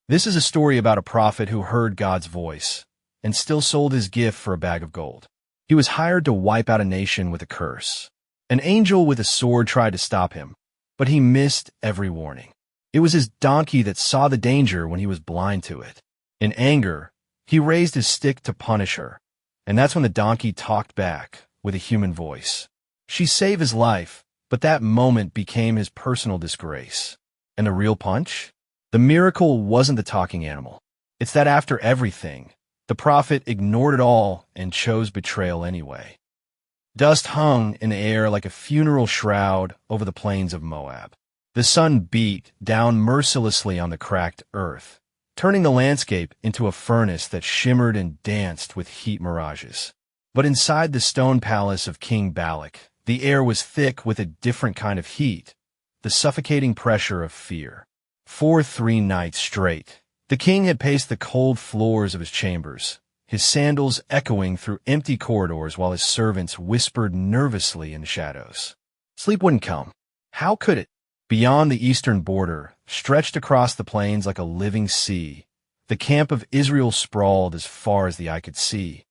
This is a story about a prophet who heard God's voice and still sold his gift for a bag of gold. He was hired to wipe out a nation with a curse. An angel with a sword tried to stop him, but he missed every warning. It was his donkey that saw the danger when he was blind to it. In anger, he raised his stick to punish her, and that's when the donkey talked back with a human voice. She saved his life, but that moment became his personal disgrace. And the real punch? The miracle wasn't the talking animal. It's that after everything, the prophet ignored it all and chose betrayal anyway. Dust hung in the air like a funeral shroud over the plains of Moab. The sun beat down mercilessly on the cracked earth, turning the landscape into a furnace that shimmered and danced with heat mirages. But inside the stone palace of King Balaam, the air was thick with a different kind of heat, the suffocating pressure of fear. For 3 nights straight, the king had paced the cold floors of his chambers, his sandals echoing through empty corridors while his servants whispered nervously in the shadows. Sleep wouldn't come. How could it? Beyond the eastern border, stretched across the plains like a living sea, the camp of Israel sprawled as far as the eye could see.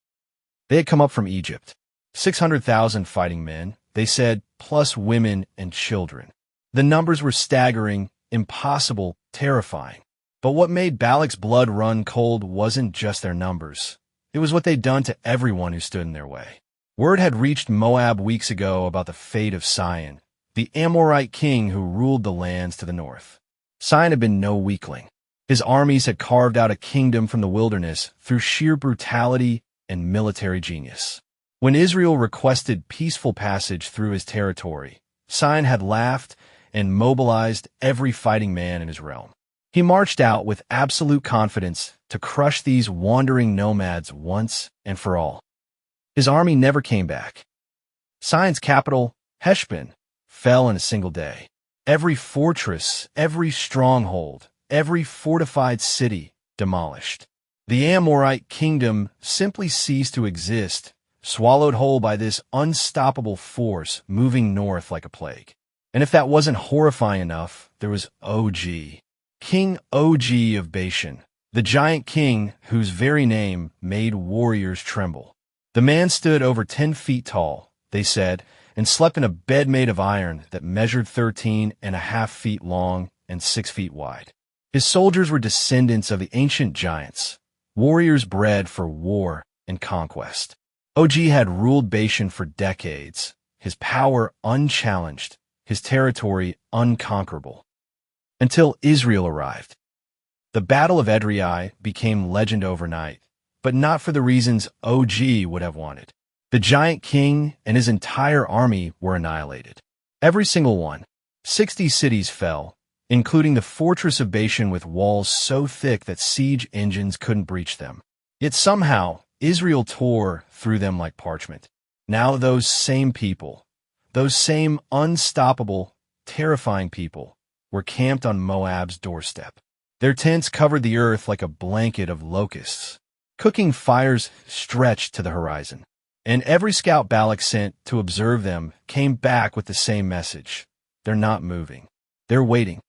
They had come up from Egypt. 600,000 fighting men, they said, plus women and children. The numbers were staggering, impossible, terrifying. But what made Balak's blood run cold wasn't just their numbers. It was what they'd done to everyone who stood in their way. Word had reached Moab weeks ago about the fate of Sihon, the Amorite king who ruled the lands to the north. Sihon had been no weakling. His armies had carved out a kingdom from the wilderness through sheer brutality and military genius. When Israel requested peaceful passage through his territory, Sihon had laughed and mobilized every fighting man in his realm. He marched out with absolute confidence to crush these wandering nomads once and for all. His army never came back. Sihon's capital, Heshbon, fell in a single day. Every fortress, every stronghold, every fortified city demolished. The Amorite kingdom simply ceased to exist, swallowed whole by this unstoppable force moving north like a plague. And if that wasn't horrifying enough, there was Og, King Og of Bashan, the giant king whose very name made warriors tremble. The man stood over 10 feet tall, they said, and slept in a bed made of iron that measured 13.5 feet long and 6 feet wide. His soldiers were descendants of the ancient giants, warriors bred for war and conquest. Og had ruled Bashan for decades, his power unchallenged, his territory unconquerable, until Israel arrived. The Battle of Edrei became legend overnight, but not for the reasons Og would have wanted. The giant king and his entire army were annihilated. Every single one. 60 cities fell, including the fortress of Bashan with walls so thick that siege engines couldn't breach them. Yet somehow, Israel tore through them like parchment. Now those same people, those same unstoppable, terrifying people, were camped on Moab's doorstep. Their tents covered the earth like a blanket of locusts. Cooking fires stretched to the horizon. And every scout Balak sent to observe them came back with the same message. They're not moving. They're waiting.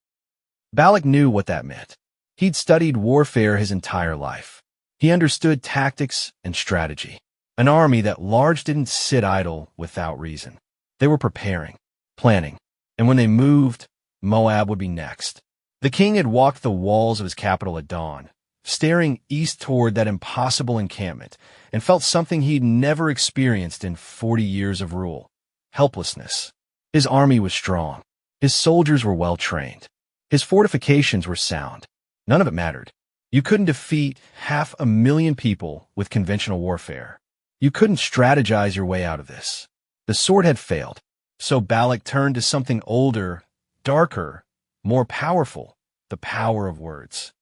Balak knew what that meant. He'd studied warfare his entire life. He understood tactics and strategy. An army that large didn't sit idle without reason. They were preparing, planning, and when they moved, Moab would be next. The king had walked the walls of his capital at dawn, staring east toward that impossible encampment, and felt something he'd never experienced in 40 years of rule: helplessness. His army was strong. His soldiers were well-trained. His fortifications were sound. None of it mattered. You couldn't defeat 500,000 people with conventional warfare. You couldn't strategize your way out of this. The sword had failed, so Balak turned to something older, darker, more powerful: the power of words.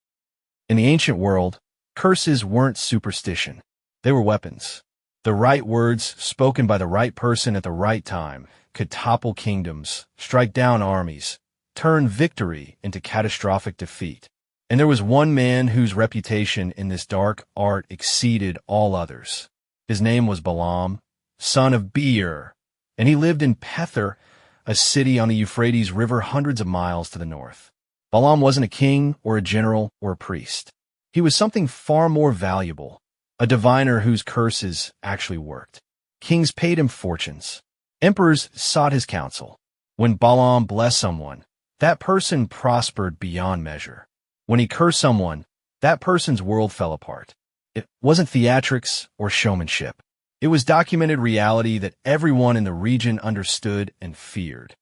In the ancient world, curses weren't superstition. They were weapons. The right words, spoken by the right person at the right time, could topple kingdoms, strike down armies, turn victory into catastrophic defeat. And there was one man whose reputation in this dark art exceeded all others. His name was Balaam, son of Beer, and he lived in Pethor, a city on the Euphrates River hundreds of miles to the north. Balaam wasn't a king or a general or a priest. He was something far more valuable, a diviner whose curses actually worked. Kings paid him fortunes. Emperors sought his counsel. When Balaam blessed someone, that person prospered beyond measure. When he cursed someone, that person's world fell apart. It wasn't theatrics or showmanship. It was documented reality that everyone in the region understood and feared.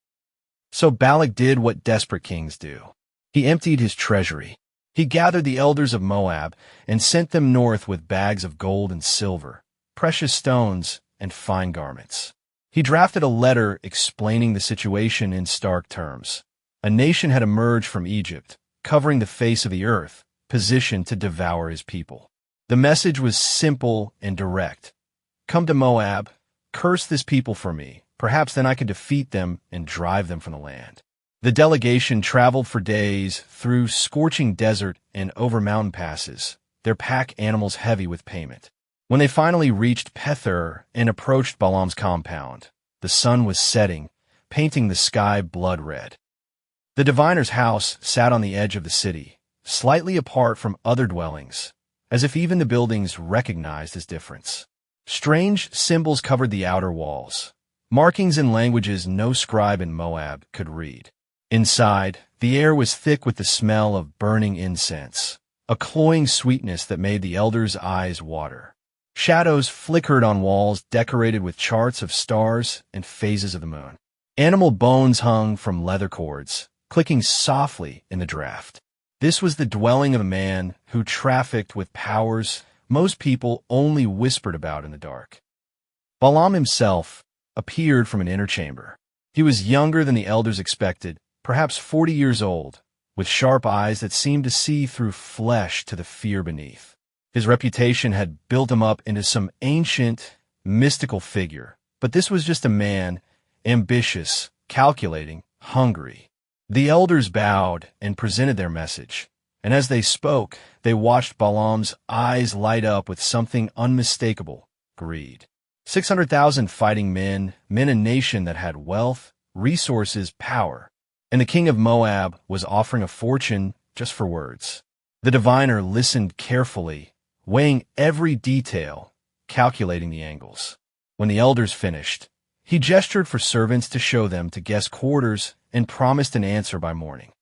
So Balak did what desperate kings do. He emptied his treasury. He gathered the elders of Moab and sent them north with bags of gold and silver, precious stones, and fine garments. He drafted a letter explaining the situation in stark terms. A nation had emerged from Egypt, covering the face of the earth, positioned to devour his people. The message was simple and direct. Come to Moab, curse this people for me. Perhaps then I can defeat them and drive them from the land. The delegation traveled for days through scorching desert and over mountain passes, their pack animals heavy with payment. When they finally reached Pethur and approached Balaam's compound, the sun was setting, painting the sky blood red. The diviner's house sat on the edge of the city, slightly apart from other dwellings, as if even the buildings recognized his difference. Strange symbols covered the outer walls, markings in languages no scribe in Moab could read. Inside, the air was thick with the smell of burning incense, a cloying sweetness that made the elders' eyes water. Shadows flickered on walls decorated with charts of stars and phases of the moon. Animal bones hung from leather cords, clicking softly in the draft. This was the dwelling of a man who trafficked with powers most people only whispered about in the dark. Balaam himself appeared from an inner chamber. He was younger than the elders expected, perhaps 40 years old, with sharp eyes that seemed to see through flesh to the fear beneath. His reputation had built him up into some ancient, mystical figure, but this was just a man, ambitious, calculating, hungry. The elders bowed and presented their message, and as they spoke, they watched Balaam's eyes light up with something unmistakable: greed. 600,000 fighting men, a nation that had wealth, resources, power. And the king of Moab was offering a fortune just for words. The diviner listened carefully, weighing every detail, calculating the angles. When the elders finished, he gestured for servants to show them to guest quarters and promised an answer by morning.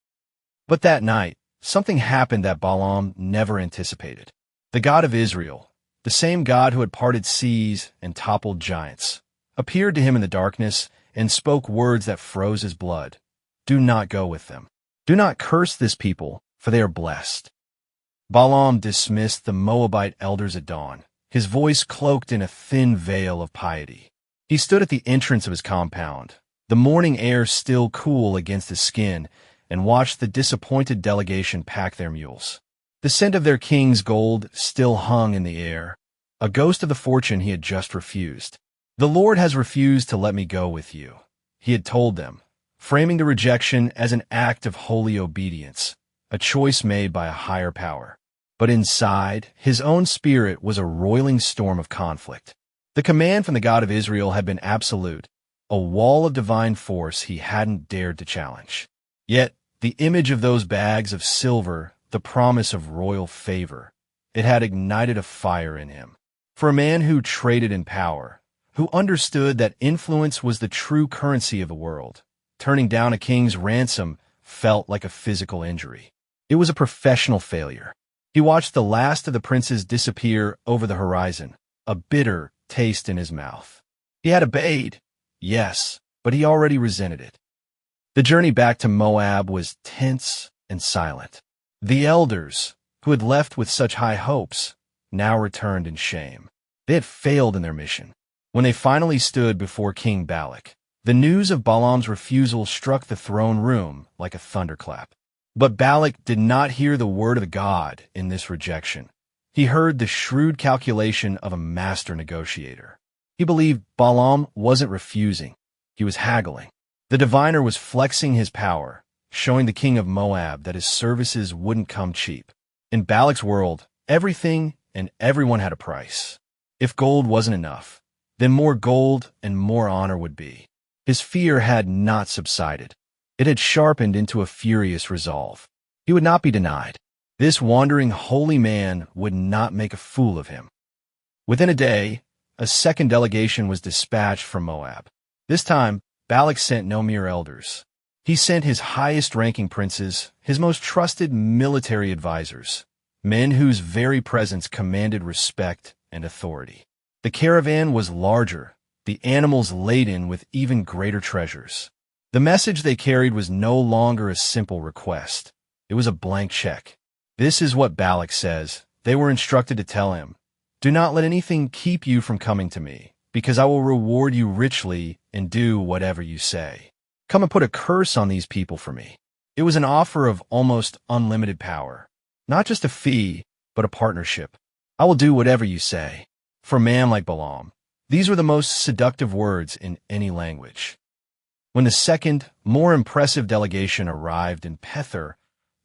But that night, something happened that Balaam never anticipated. The God of Israel, the same God who had parted seas and toppled giants, appeared to him in the darkness and spoke words that froze his blood. Do not go with them. Do not curse this people, for they are blessed. Balaam dismissed the Moabite elders at dawn, his voice cloaked in a thin veil of piety. He stood at the entrance of his compound, the morning air still cool against his skin, and watched the disappointed delegation pack their mules. The scent of their king's gold still hung in the air, a ghost of the fortune he had just refused. The Lord has refused to let me go with you, he had told them, framing the rejection as an act of holy obedience, a choice made by a higher power. But inside, his own spirit was a roiling storm of conflict. The command from the God of Israel had been absolute, a wall of divine force he hadn't dared to challenge. Yet, the image of those bags of silver, the promise of royal favor, it had ignited a fire in him. For a man who traded in power, who understood that influence was the true currency of the world, turning down a king's ransom felt like a physical injury. It was a professional failure. He watched the last of the princes disappear over the horizon, a bitter taste in his mouth. He had obeyed, yes, but he already resented it. The journey back to Moab was tense and silent. The elders, who had left with such high hopes, now returned in shame. They had failed in their mission. When they finally stood before King Balak, the news of Balaam's refusal struck the throne room like a thunderclap. But Balak did not hear the word of God in this rejection. He heard the shrewd calculation of a master negotiator. He believed Balaam wasn't refusing. He was haggling. The diviner was flexing his power, showing the king of Moab that his services wouldn't come cheap. In Balak's world, everything and everyone had a price. If gold wasn't enough, then more gold and more honor would be. His fear had not subsided. It had sharpened into a furious resolve. He would not be denied. This wandering holy man would not make a fool of him. Within a day, a second delegation was dispatched from Moab. This time, Balak sent no mere elders. He sent his highest-ranking princes, his most trusted military advisors, men whose very presence commanded respect and authority. The caravan was larger, the animals laden with even greater treasures. The message they carried was no longer a simple request. It was a blank check. This is what Balak says. They were instructed to tell him, "Do not let anything keep you from coming to me, because I will reward you richly and do whatever you say. Come and put a curse on these people for me." It was an offer of almost unlimited power. Not just a fee, but a partnership. "I will do whatever you say." For a man like Balaam, these were the most seductive words in any language. When the second, more impressive delegation arrived in Pethor,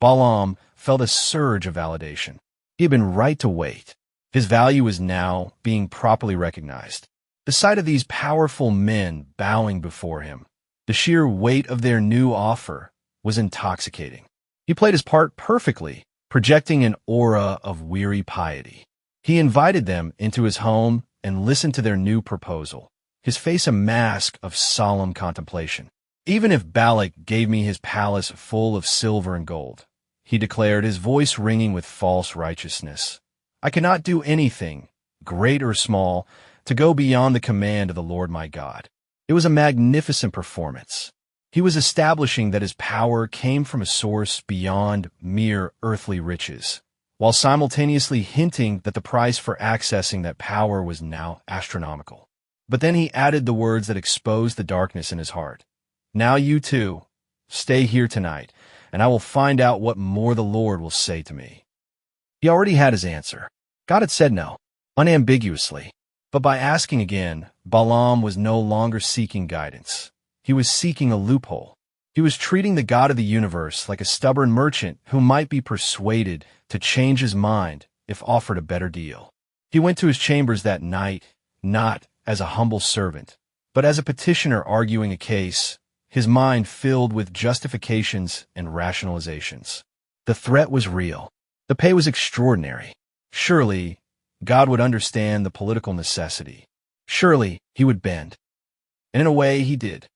Balaam felt a surge of validation. He had been right to wait. His value was now being properly recognized. The sight of these powerful men bowing before him, the sheer weight of their new offer, was intoxicating. He played his part perfectly, projecting an aura of weary piety. He invited them into his home and listened to their new proposal, his face a mask of solemn contemplation. "Even if Balak gave me his palace full of silver and gold," he declared, his voice ringing with false righteousness, "I cannot do anything, great or small, to go beyond the command of the Lord my God." It was a magnificent performance. He was establishing that his power came from a source beyond mere earthly riches, while simultaneously hinting that the price for accessing that power was now astronomical. But then he added the words that exposed the darkness in his heart. "Now you too, stay here tonight, and I will find out what more the Lord will say to me." He already had his answer. God had said no, unambiguously. But by asking again, Balaam was no longer seeking guidance. He was seeking a loophole. He was treating the God of the universe like a stubborn merchant who might be persuaded to change his mind if offered a better deal. He went to his chambers that night, not as a humble servant, but as a petitioner arguing a case, his mind filled with justifications and rationalizations. The threat was real. The pay was extraordinary. Surely, God would understand the political necessity. Surely, he would bend. And in a way, he did.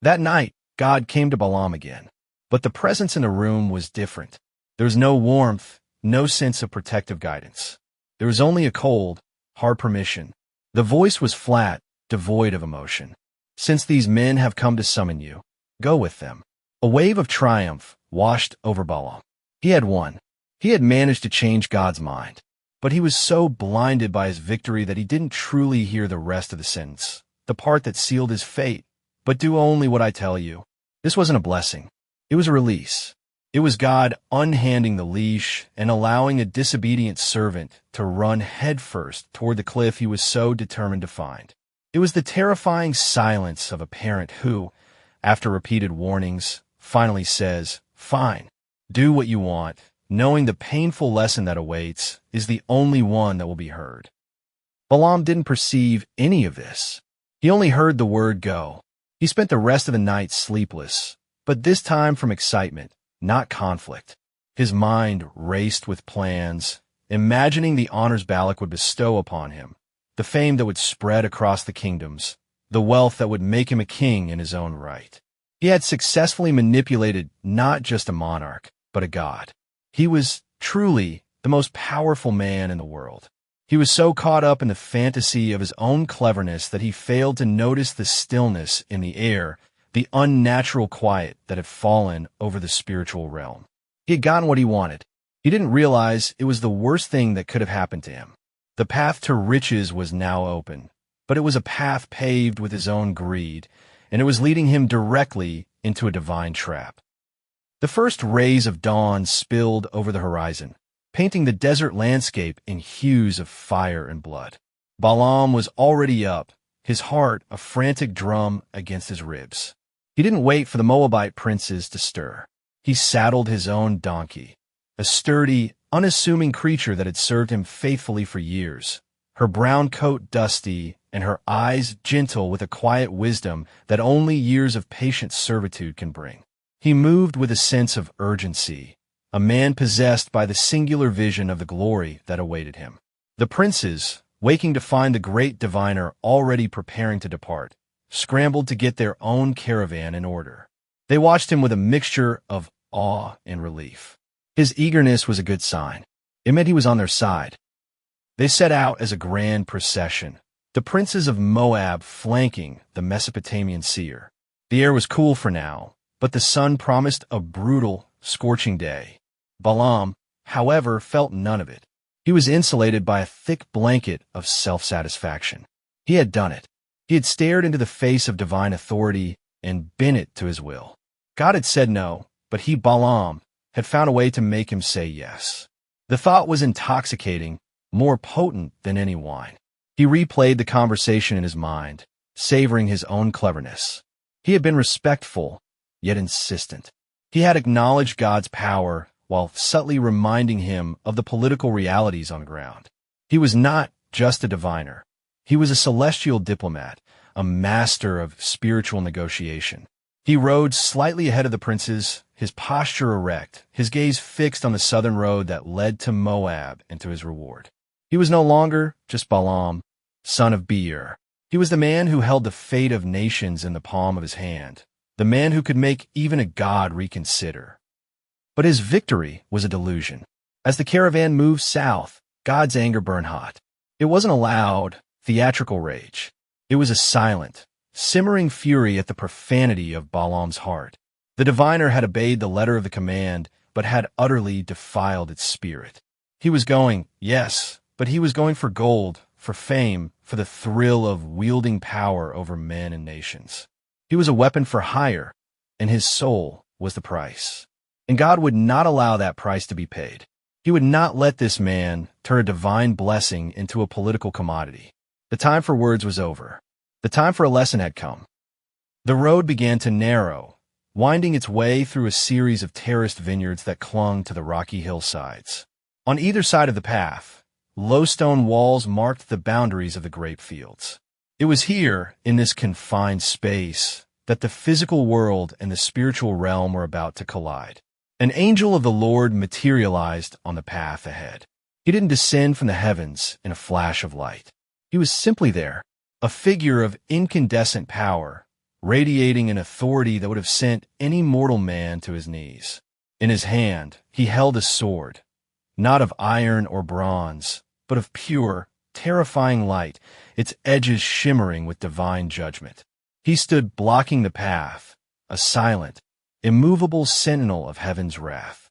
That night, God came to Balaam again. But the presence in the room was different. There was no warmth, no sense of protective guidance. There was only a cold, hard permission. The voice was flat, devoid of emotion. "Since these men have come to summon you, go with them." A wave of triumph washed over Balaam. He had won. He had managed to change God's mind. But he was so blinded by his victory that he didn't truly hear the rest of the sentence, the part that sealed his fate. "But do only what I tell you." This wasn't a blessing. It was a release. It was God unhanding the leash and allowing a disobedient servant to run headfirst toward the cliff he was so determined to find. It was the terrifying silence of a parent who, after repeated warnings, finally says, "Fine, do what you want," knowing the painful lesson that awaits is the only one that will be heard. Balaam didn't perceive any of this. He only heard the word go. He spent the rest of the night sleepless, but this time from excitement, not conflict. His mind raced with plans, imagining the honors Balak would bestow upon him, the fame that would spread across the kingdoms, the wealth that would make him a king in his own right. He had successfully manipulated not just a monarch, but a god. He was truly the most powerful man in the world. He was so caught up in the fantasy of his own cleverness that he failed to notice the stillness in the air, the unnatural quiet that had fallen over the spiritual realm. He had gotten what he wanted. He didn't realize it was the worst thing that could have happened to him. The path to riches was now open, but it was a path paved with his own greed, and it was leading him directly into a divine trap. The first rays of dawn spilled over the horizon, painting the desert landscape in hues of fire and blood. Balaam was already up, his heart a frantic drum against his ribs. He didn't wait for the Moabite princes to stir. He saddled his own donkey, a sturdy, unassuming creature that had served him faithfully for years, her brown coat dusty and her eyes gentle with a quiet wisdom that only years of patient servitude can bring. He moved with a sense of urgency, a man possessed by the singular vision of the glory that awaited him. The princes, waking to find the great diviner already preparing to depart, scrambled to get their own caravan in order. They watched him with a mixture of awe and relief. His eagerness was a good sign. It meant he was on their side. They set out as a grand procession, the princes of Moab flanking the Mesopotamian seer. The air was cool for now, but the sun promised a brutal, scorching day. Balaam, however, felt none of it. He was insulated by a thick blanket of self-satisfaction. He had done it. He had stared into the face of divine authority and bent it to his will. God had said no, but he, Balaam, had found a way to make him say yes. The thought was intoxicating, more potent than any wine. He replayed the conversation in his mind, savoring his own cleverness. He had been respectful, yet insistent. He had acknowledged God's power while subtly reminding him of the political realities on the ground. He was not just a diviner. He was a celestial diplomat, a master of spiritual negotiation. He rode slightly ahead of the princes, his posture erect, his gaze fixed on the southern road that led to Moab and to his reward. He was no longer just Balaam, son of Beer. He was the man who held the fate of nations in the palm of his hand, the man who could make even a god reconsider. But his victory was a delusion. As the caravan moved south, God's anger burned hot. It wasn't a loud, theatrical rage. It was a silent, simmering fury at the profanity of Balaam's heart. The diviner had obeyed the letter of the command, but had utterly defiled its spirit. He was going, yes, but he was going for gold, for fame, for the thrill of wielding power over men and nations. He was a weapon for hire, and his soul was the price. And God would not allow that price to be paid. He would not let this man turn a divine blessing into a political commodity. The time for words was over. The time for a lesson had come. The road began to narrow, winding its way through a series of terraced vineyards that clung to the rocky hillsides. On either side of the path, low stone walls marked the boundaries of the grape fields. It was here, in this confined space, that the physical world and the spiritual realm were about to collide. An angel of the Lord materialized on the path ahead. He didn't descend from the heavens in a flash of light. He was simply there, a figure of incandescent power, radiating an authority that would have sent any mortal man to his knees. In his hand, he held a sword, not of iron or bronze, but of pure, terrifying light, its edges shimmering with divine judgment. He stood blocking the path, a silent, immovable sentinel of heaven's wrath.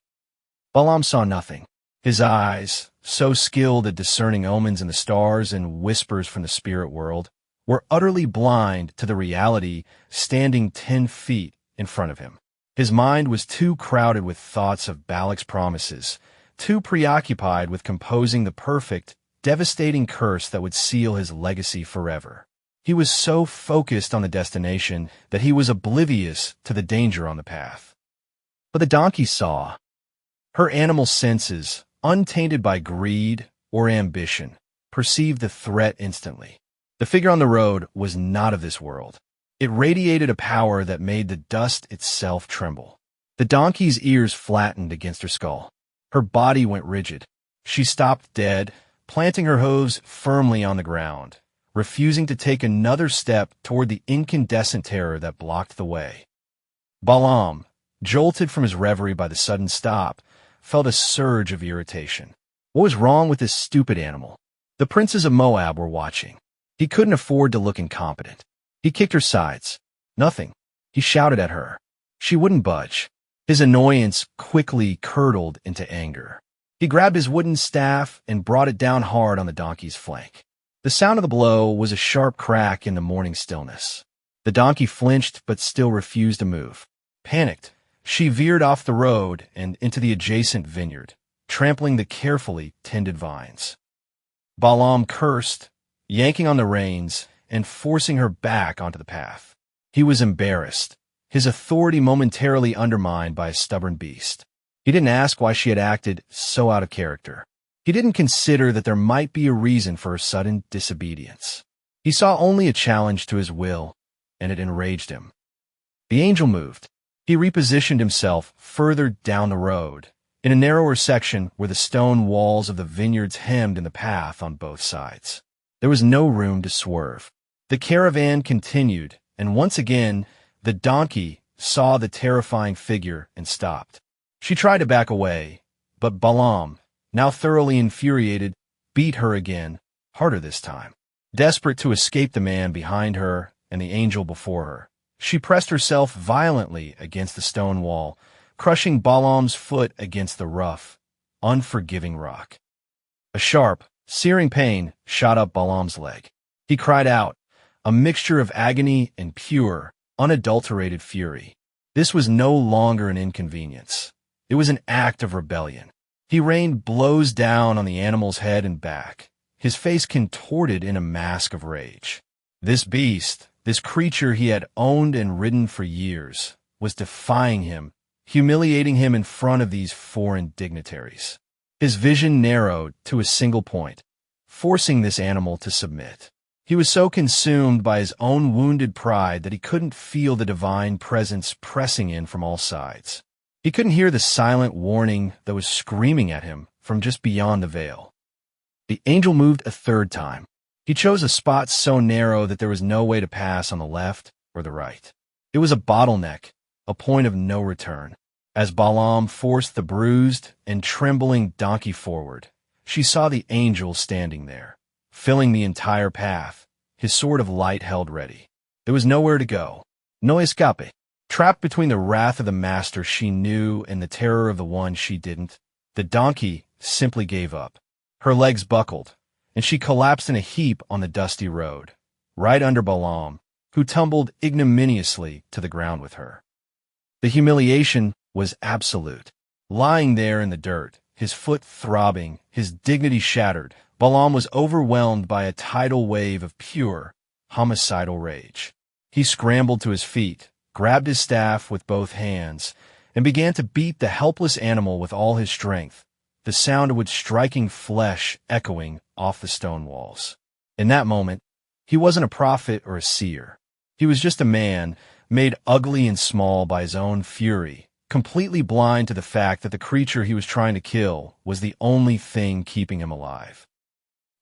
Balaam saw nothing. His eyes, so skilled at discerning omens in the stars and whispers from the spirit world, were utterly blind to the reality standing 10 feet in front of him. His mind was too crowded with thoughts of Balak's promises, too preoccupied with composing the perfect, devastating curse that would seal his legacy forever. He was so focused on the destination that he was oblivious to the danger on the path. But the donkey saw. Her animal senses, untainted by greed or ambition, perceived the threat instantly. The figure on the road was not of this world. It radiated a power that made the dust itself tremble. The donkey's ears flattened against her skull. Her body went rigid. She stopped dead, planting her hooves firmly on the ground, refusing to take another step toward the incandescent terror that blocked the way. Balaam, jolted from his reverie by the sudden stop, felt a surge of irritation. What was wrong with this stupid animal? The princes of Moab were watching. He couldn't afford to look incompetent. He kicked her sides. Nothing. He shouted at her. She wouldn't budge. His annoyance quickly curdled into anger. He grabbed his wooden staff and brought it down hard on the donkey's flank. The sound of the blow was a sharp crack in the morning stillness. The donkey flinched but still refused to move. Panicked, she veered off the road and into the adjacent vineyard, trampling the carefully tended vines. Balaam cursed, yanking on the reins and forcing her back onto the path. He was embarrassed, his authority momentarily undermined by a stubborn beast. He didn't ask why she had acted so out of character. He didn't consider that there might be a reason for her sudden disobedience. He saw only a challenge to his will, and it enraged him. The angel moved. He repositioned himself further down the road, in a narrower section where the stone walls of the vineyards hemmed in the path on both sides. There was no room to swerve. The caravan continued, and once again, the donkey saw the terrifying figure and stopped. She tried to back away, but Balaam, now thoroughly infuriated, beat her again, harder this time. Desperate to escape the man behind her and the angel before her, she pressed herself violently against the stone wall, crushing Balaam's foot against the rough, unforgiving rock. A sharp, searing pain shot up Balaam's leg. He cried out, a mixture of agony and pure, unadulterated fury. This was no longer an inconvenience. It was an act of rebellion. He rained blows down on the animal's head and back, his face contorted in a mask of rage. This beast, this creature he had owned and ridden for years, was defying him, humiliating him in front of these foreign dignitaries. His vision narrowed to a single point, forcing this animal to submit. He was so consumed by his own wounded pride that he couldn't feel the divine presence pressing in from all sides. He couldn't hear the silent warning that was screaming at him from just beyond the veil. The angel moved a third time. He chose a spot so narrow that there was no way to pass on the left or the right. It was a bottleneck, a point of no return. As Balaam forced the bruised and trembling donkey forward, she saw the angel standing there, filling the entire path, his sword of light held ready. There was nowhere to go. No escape. Trapped between the wrath of the master she knew and the terror of the one she didn't, the donkey simply gave up. Her legs buckled, and she collapsed in a heap on the dusty road, right under Balaam, who tumbled ignominiously to the ground with her. The humiliation was absolute. Lying there in the dirt, his foot throbbing, his dignity shattered, Balaam was overwhelmed by a tidal wave of pure, homicidal rage. He scrambled to his feet, grabbed his staff with both hands, and began to beat the helpless animal with all his strength, the sound of which striking flesh echoing off the stone walls. In that moment, he wasn't a prophet or a seer. He was just a man, made ugly and small by his own fury, completely blind to the fact that the creature he was trying to kill was the only thing keeping him alive.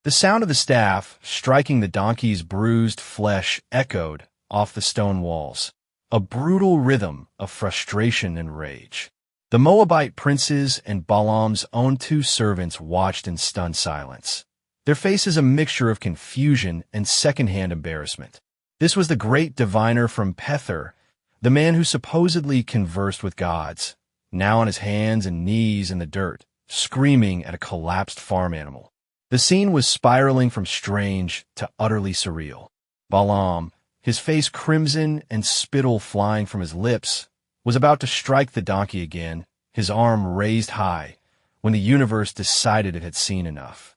The sound of the staff striking the donkey's bruised flesh echoed off the stone walls, a brutal rhythm of frustration and rage. The Moabite princes and Balaam's own two servants watched in stunned silence, their faces a mixture of confusion and second-hand embarrassment. This was the great diviner from Pether, the man who supposedly conversed with gods, now on his hands and knees in the dirt, screaming at a collapsed farm animal. The scene was spiraling from strange to utterly surreal. Balaam, his face crimson and spittle flying from his lips, was about to strike the donkey again, his arm raised high, when the universe decided it had seen enough.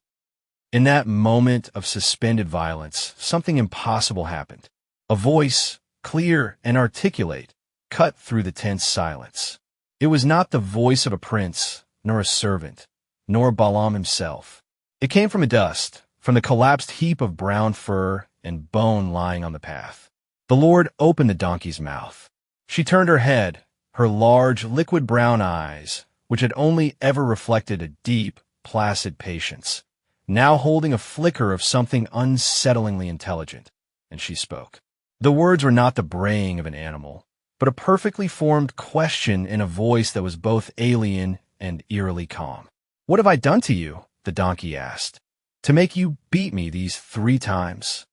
In that moment of suspended violence, something impossible happened. A voice, clear and articulate, cut through the tense silence. It was not the voice of a prince, nor a servant, nor Balaam himself. It came from the dust, from the collapsed heap of brown fur and bone lying on the path. The Lord opened the donkey's mouth. She turned her head, her large, liquid brown eyes, which had only ever reflected a deep, placid patience, now holding a flicker of something unsettlingly intelligent, and she spoke. The words were not the braying of an animal, but a perfectly formed question in a voice that was both alien and eerily calm. "What have I done to you?" the donkey asked, "to make you beat me these 3 times?"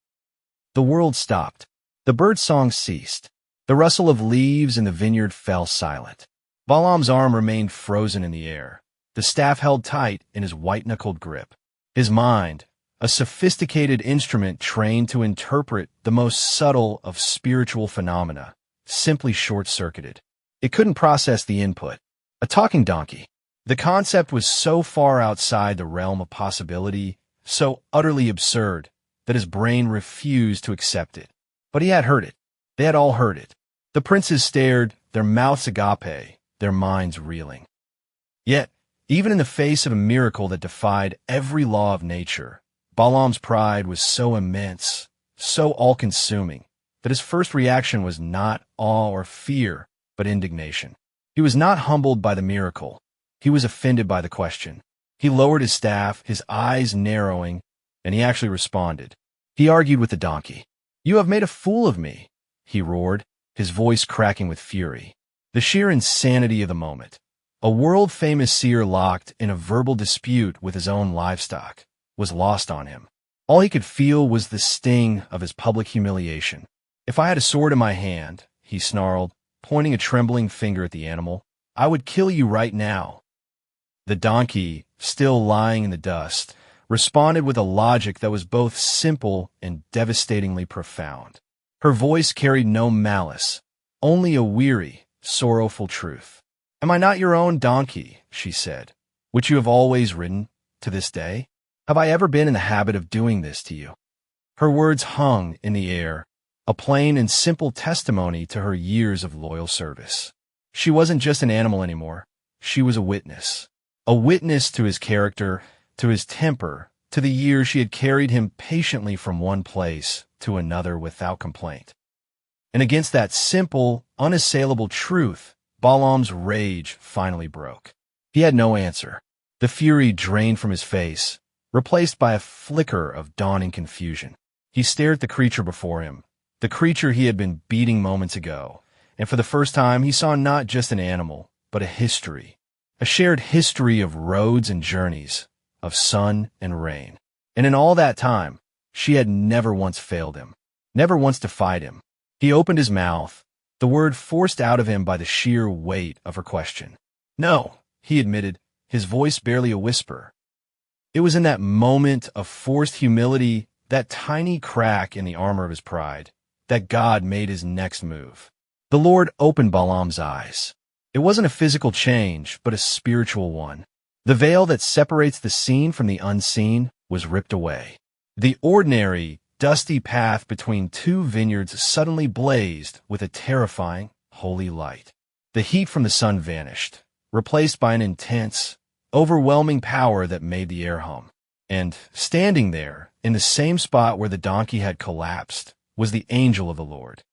The world stopped. The bird song ceased. The rustle of leaves in the vineyard fell silent. Balaam's arm remained frozen in the air, the staff held tight in his white-knuckled grip. His mind, a sophisticated instrument trained to interpret the most subtle of spiritual phenomena, simply short-circuited. It couldn't process the input. A talking donkey. The concept was so far outside the realm of possibility, so utterly absurd, that his brain refused to accept it. But he had heard it. They had all heard it. The princes stared, their mouths agape, their minds reeling. Yet, even in the face of a miracle that defied every law of nature, Balaam's pride was so immense, so all-consuming, that his first reaction was not awe or fear, but indignation. He was not humbled by the miracle. He was offended by the question. He lowered his staff, his eyes narrowing, and he actually responded. He argued with the donkey. "You have made a fool of me," he roared, his voice cracking with fury. The sheer insanity of the moment. A world-famous seer locked in a verbal dispute with his own livestock was lost on him. All he could feel was the sting of his public humiliation. "If I had a sword in my hand," he snarled, pointing a trembling finger at the animal, "I would kill you right now." The donkey, still lying in the dust, responded with a logic that was both simple and devastatingly profound. Her voice carried no malice, only a weary, sorrowful truth. "Am I not your own donkey," she said, "which you have always ridden, to this day? Have I ever been in the habit of doing this to you?" Her words hung in the air, a plain and simple testimony to her years of loyal service. She wasn't just an animal anymore. She was a witness to his character, to his temper, to the years she had carried him patiently from one place to another without complaint. And against that simple, unassailable truth, Balaam's rage finally broke. He had no answer. The fury drained from his face, replaced by a flicker of dawning confusion. He stared at the creature before him, the creature he had been beating moments ago, and for the first time he saw not just an animal, but a history. A shared history of roads and journeys, of sun and rain. And in all that time, she had never once failed him, never once defied him. He opened his mouth, the word forced out of him by the sheer weight of her question. "No," he admitted, his voice barely a whisper. It was in that moment of forced humility, that tiny crack in the armor of his pride, that God made his next move. The Lord opened Balaam's eyes. It wasn't a physical change, but a spiritual one. The veil that separates the seen from the unseen was ripped away. The ordinary, dusty path between two vineyards suddenly blazed with a terrifying, holy light. The heat from the sun vanished, replaced by an intense, overwhelming power that made the air hum. And, standing there, in the same spot where the donkey had collapsed, was the angel of the Lord.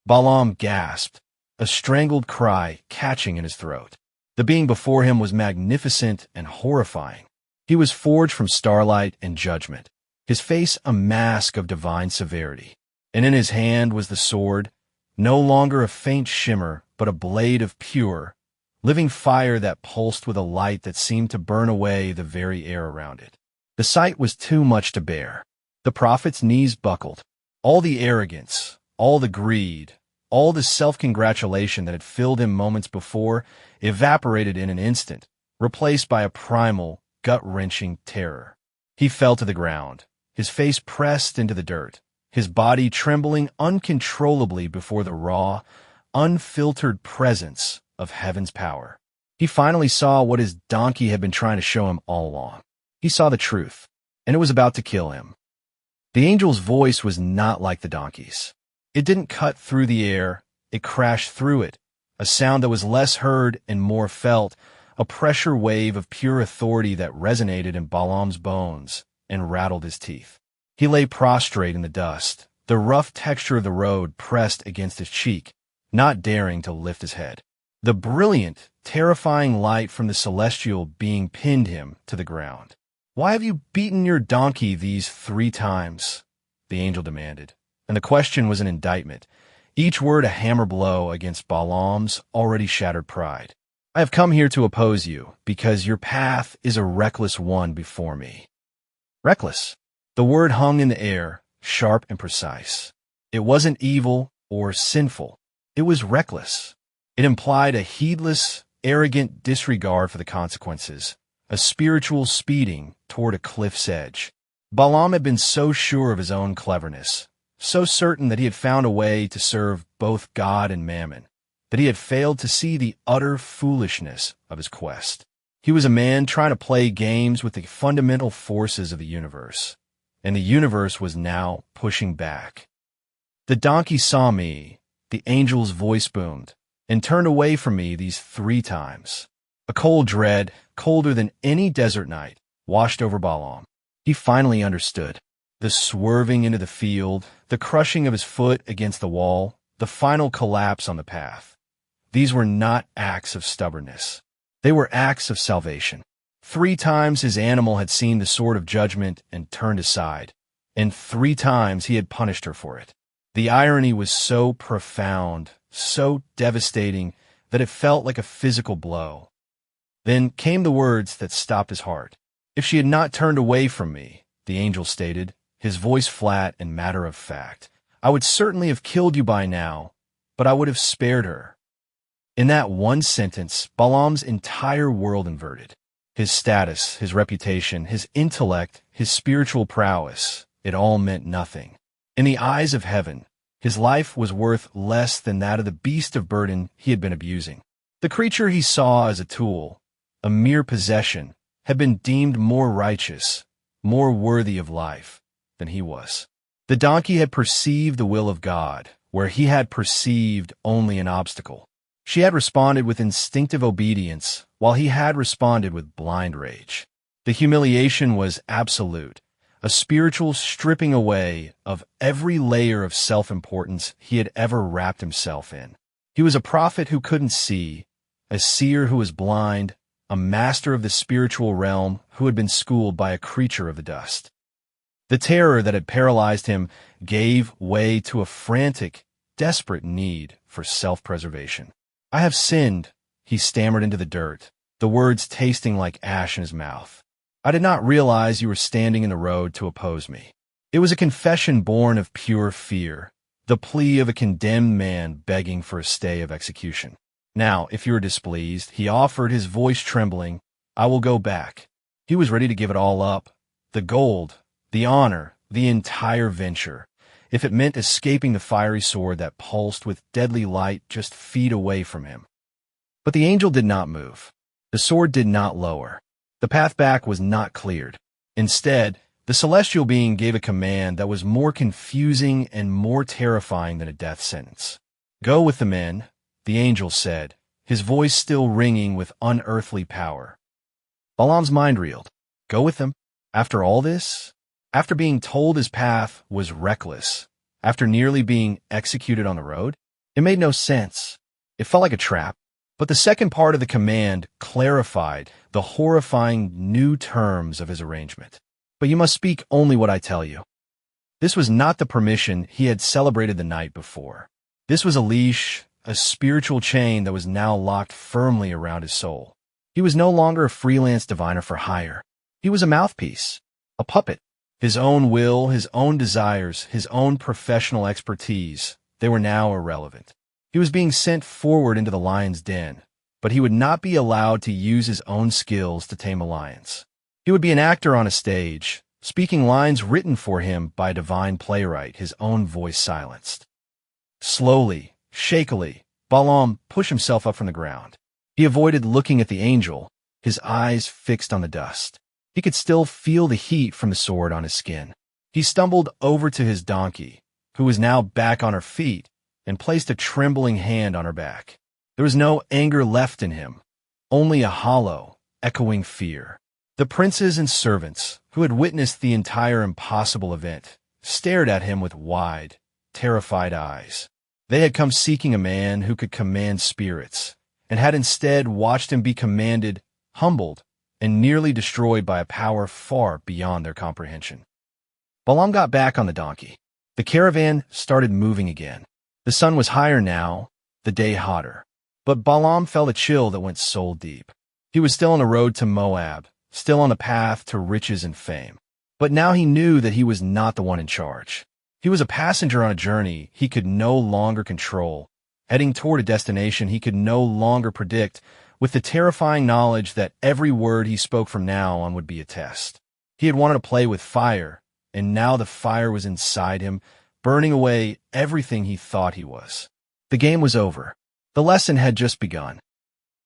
Balaam gasped, a strangled cry catching in his throat. The being before him was magnificent and horrifying. He was forged from starlight and judgment, his face a mask of divine severity. And in his hand was the sword, no longer a faint shimmer, but a blade of pure, living fire that pulsed with a light that seemed to burn away the very air around it. The sight was too much to bear. The prophet's knees buckled. All the arrogance, all the greed, all the self-congratulation that had filled him moments before evaporated in an instant, replaced by a primal, gut-wrenching terror. He fell to the ground, his face pressed into the dirt, his body trembling uncontrollably before the raw, unfiltered presence of heaven's power. He finally saw what his donkey had been trying to show him all along. He saw the truth, and it was about to kill him. The angel's voice was not like the donkey's. It didn't cut through the air, it crashed through it, a sound that was less heard and more felt, a pressure wave of pure authority that resonated in Balaam's bones and rattled his teeth. He lay prostrate in the dust, the rough texture of the road pressed against his cheek, not daring to lift his head. The brilliant, terrifying light from the celestial being pinned him to the ground. "Why have you beaten your donkey these 3 times?" the angel demanded. And the question was an indictment, each word a hammer blow against Balaam's already shattered pride. "I have come here to oppose you, because your path is a reckless one before me." Reckless. The word hung in the air, sharp and precise. It wasn't evil or sinful. It was reckless. It implied a heedless, arrogant disregard for the consequences, a spiritual speeding toward a cliff's edge. Balaam had been so sure of his own cleverness, so certain that he had found a way to serve both God and mammon, that he had failed to see the utter foolishness of his quest. He was a man trying to play games with the fundamental forces of the universe, and the universe was now pushing back. "The donkey saw me," the angel's voice boomed, "and turned away from me these 3 times. A cold dread, colder than any desert night, washed over Balaam. He finally understood. The swerving into the field, the crushing of his foot against the wall, the final collapse on the path. These were not acts of stubbornness. They were acts of salvation. 3 times his animal had seen the sword of judgment and turned aside, and 3 times he had punished her for it. The irony was so profound, so devastating, that it felt like a physical blow. Then came the words that stopped his heart. "If she had not turned away from me," the angel stated, his voice flat and matter-of-fact, "I would certainly have killed you by now, but I would have spared her." In that one sentence, Balaam's entire world inverted. His status, his reputation, his intellect, his spiritual prowess, it all meant nothing. In the eyes of heaven, his life was worth less than that of the beast of burden he had been abusing. The creature he saw as a tool, a mere possession, had been deemed more righteous, more worthy of life than he was. The donkey had perceived the will of God, where he had perceived only an obstacle. She had responded with instinctive obedience, while he had responded with blind rage. The humiliation was absolute, a spiritual stripping away of every layer of self-importance he had ever wrapped himself in. He was a prophet who couldn't see, a seer who was blind, a master of the spiritual realm who had been schooled by a creature of the dust. The terror that had paralyzed him gave way to a frantic, desperate need for self-preservation. "I have sinned," he stammered into the dirt, the words tasting like ash in his mouth. "I did not realize you were standing in the road to oppose me." It was a confession born of pure fear, the plea of a condemned man begging for a stay of execution. "Now, if you are displeased," he offered, his voice trembling, "I will go back." He was ready to give it all up, the gold, the honor, the entire venture, if it meant escaping the fiery sword that pulsed with deadly light just feet away from him. But the angel did not move. The sword did not lower. The path back was not cleared. Instead, the celestial being gave a command that was more confusing and more terrifying than a death sentence. "Go with the men," the angel said, his voice still ringing with unearthly power. Balaam's mind reeled. Go with them? After all this? After being told his path was reckless? After nearly being executed on the road? It made no sense. It felt like a trap. But the second part of the command clarified the horrifying new terms of his arrangement. "But you must speak only what I tell you." This was not the permission he had celebrated the night before. This was a leash, a spiritual chain that was now locked firmly around his soul. He was no longer a freelance diviner for hire. He was a mouthpiece, a puppet. His own will, his own desires, his own professional expertise, they were now irrelevant. He was being sent forward into the lion's den, but he would not be allowed to use his own skills to tame a lion. He would be an actor on a stage, speaking lines written for him by a divine playwright, his own voice silenced. Slowly, shakily, Balaam pushed himself up from the ground. He avoided looking at the angel, his eyes fixed on the dust. He could still feel the heat from the sword on his skin. He stumbled over to his donkey, who was now back on her feet, and placed a trembling hand on her back. There was no anger left in him, only a hollow, echoing fear. The princes and servants, who had witnessed the entire impossible event, stared at him with wide, terrified eyes. They had come seeking a man who could command spirits, and had instead watched him be commanded, humbled, and nearly destroyed by a power far beyond their comprehension. Balaam got back on the donkey. The caravan started moving again. The sun was higher now, the day hotter. But Balaam felt a chill that went soul deep. He was still on the road to Moab, still on the path to riches and fame. But now he knew that he was not the one in charge. He was a passenger on a journey he could no longer control, heading toward a destination he could no longer predict, with the terrifying knowledge that every word he spoke from now on would be a test. He had wanted to play with fire, and now the fire was inside him, burning away everything he thought he was. The game was over. The lesson had just begun.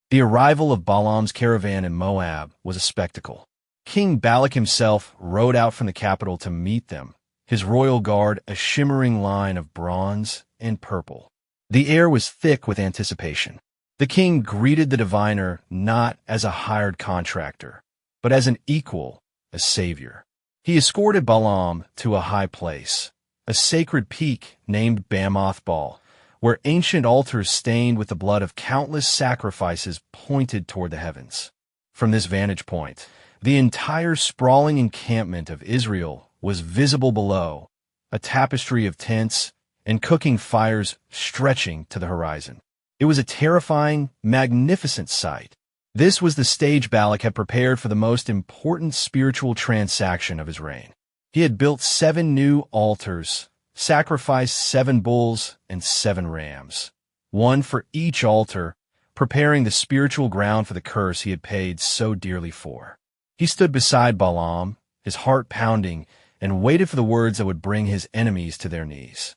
The arrival of Balaam's caravan in Moab was a spectacle. King Balak himself rode out from the capital to meet them, his royal guard a shimmering line of bronze and purple. The air was thick with anticipation. The king greeted the diviner not as a hired contractor, but as an equal, a savior. He escorted Balaam to a high place, a sacred peak named Bamoth Baal, where ancient altars stained with the blood of countless sacrifices pointed toward the heavens. From this vantage point, the entire sprawling encampment of Israel was visible below, a tapestry of tents and cooking fires stretching to the horizon. It was a terrifying, magnificent sight. This was the stage Balak had prepared for the most important spiritual transaction of his reign. He had built 7 new altars, sacrificed 7 bulls and 7 rams, one for each altar, preparing the spiritual ground for the curse he had paid so dearly for. He stood beside Balaam, his heart pounding, and waited for the words that would bring his enemies to their knees.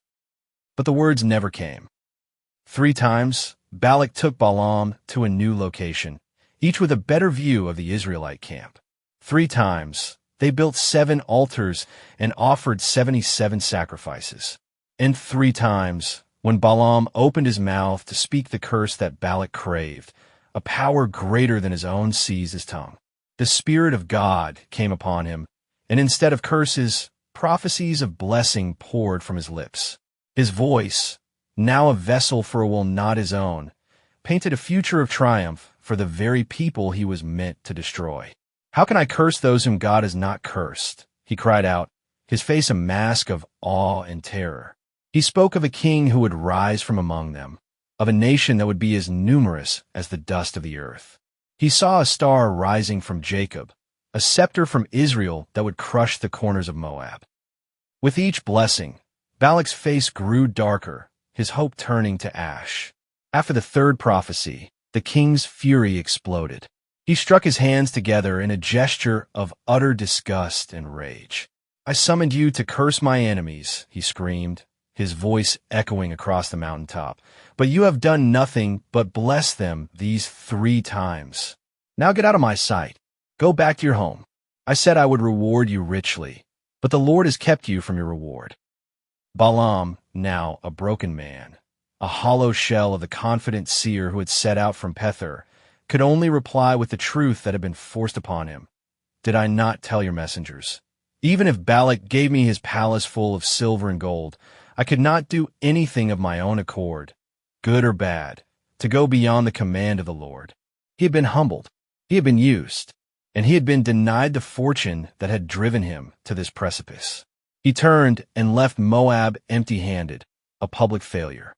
But the words never came. 3 times, Balak took Balaam to a new location, each with a better view of the Israelite camp. 3 times, they built 7 altars and offered 77 sacrifices. And 3 times, when Balaam opened his mouth to speak the curse that Balak craved, a power greater than his own seized his tongue. The Spirit of God came upon him, and instead of curses, prophecies of blessing poured from his lips. His voice, now a vessel for a will not his own, painted a future of triumph for the very people he was meant to destroy. "How can I curse those whom God has not cursed?" he cried out, his face a mask of awe and terror. He spoke of a king who would rise from among them, of a nation that would be as numerous as the dust of the earth. He saw a star rising from Jacob, a scepter from Israel that would crush the corners of Moab. With each blessing, Balak's face grew darker, his hope turning to ash. After the 3rd prophecy, the king's fury exploded. He struck his hands together in a gesture of utter disgust and rage. "I summoned you to curse my enemies," he screamed, his voice echoing across the mountaintop. "But you have done nothing but bless them these 3 times. Now get out of my sight. Go back to your home. I said I would reward you richly, but the Lord has kept you from your reward." Balaam, now a broken man, a hollow shell of the confident seer who had set out from Pethor, could only reply with the truth that had been forced upon him. "Did I not tell your messengers? Even if Balak gave me his palace full of silver and gold, I could not do anything of my own accord, good or bad, to go beyond the command of the Lord." He had been humbled, he had been used, and he had been denied the fortune that had driven him to this precipice. He turned and left Moab empty-handed, a public failure.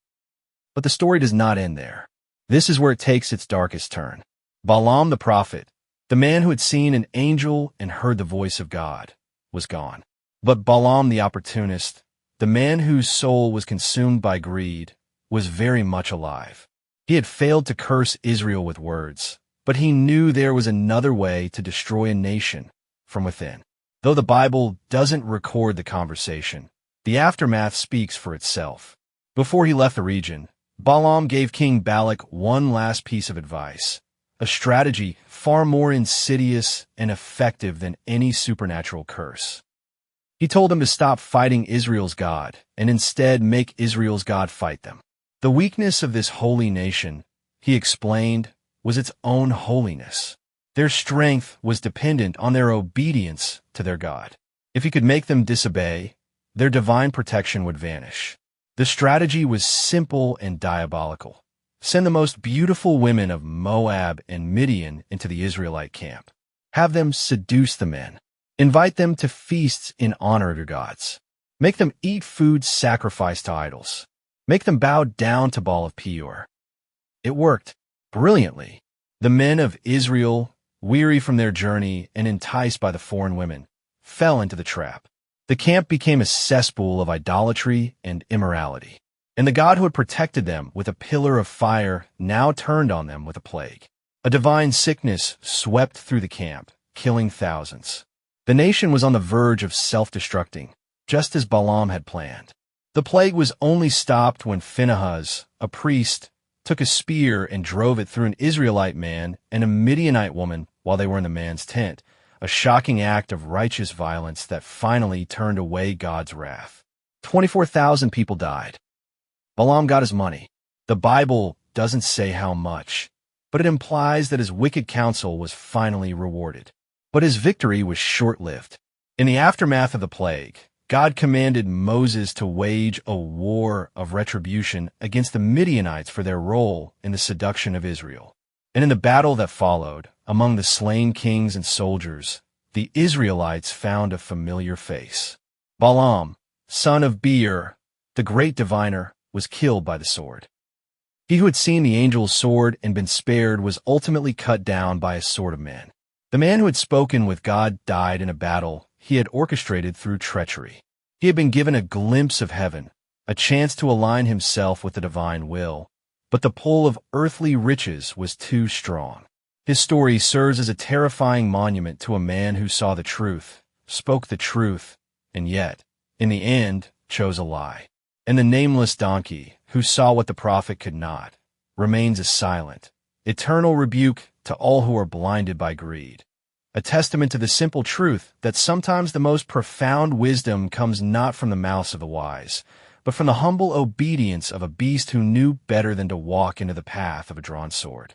But the story does not end there. This is where it takes its darkest turn. Balaam the prophet, the man who had seen an angel and heard the voice of God, was gone. But Balaam the opportunist, the man whose soul was consumed by greed, was very much alive. He had failed to curse Israel with words, but he knew there was another way to destroy a nation from within. Though the Bible doesn't record the conversation, the aftermath speaks for itself. Before he left the region, Balaam gave King Balak one last piece of advice, a strategy far more insidious and effective than any supernatural curse. He told him to stop fighting Israel's God and instead make Israel's God fight them. The weakness of this holy nation, he explained, was its own holiness. Their strength was dependent on their obedience to their God. If he could make them disobey, their divine protection would vanish. The strategy was simple and diabolical. Send the most beautiful women of Moab and Midian into the Israelite camp. Have them seduce the men. Invite them to feasts in honor of your gods. Make them eat food sacrificed to idols. Make them bow down to Baal of Peor. It worked brilliantly. The men of Israel, weary from their journey and enticed by the foreign women, fell into the trap. The camp became a cesspool of idolatry and immorality, and the God who had protected them with a pillar of fire now turned on them with a plague. A divine sickness swept through the camp, killing thousands. The nation was on the verge of self-destructing, just as Balaam had planned. The plague was only stopped when Phinehas, a priest, took a spear and drove it through an Israelite man and a Midianite woman while they were in the man's tent, a shocking act of righteous violence that finally turned away God's wrath. 24,000 people died. Balaam got his money. The Bible doesn't say how much, but it implies that his wicked counsel was finally rewarded. But his victory was short-lived. In the aftermath of the plague, God commanded Moses to wage a war of retribution against the Midianites for their role in the seduction of Israel. And in the battle that followed, among the slain kings and soldiers, the Israelites found a familiar face. Balaam, son of Beor, the great diviner, was killed by the sword. He who had seen the angel's sword and been spared was ultimately cut down by a sword of man. The man who had spoken with God died in a battle he had orchestrated through treachery. He had been given a glimpse of heaven, a chance to align himself with the divine will, but the pull of earthly riches was too strong. His story serves as a terrifying monument to a man who saw the truth, spoke the truth, and yet, in the end, chose a lie. And the nameless donkey, who saw what the prophet could not, remains a silent, eternal rebuke to all who are blinded by greed. A testament to the simple truth that sometimes the most profound wisdom comes not from the mouths of the wise, but from the humble obedience of a beast who knew better than to walk into the path of a drawn sword.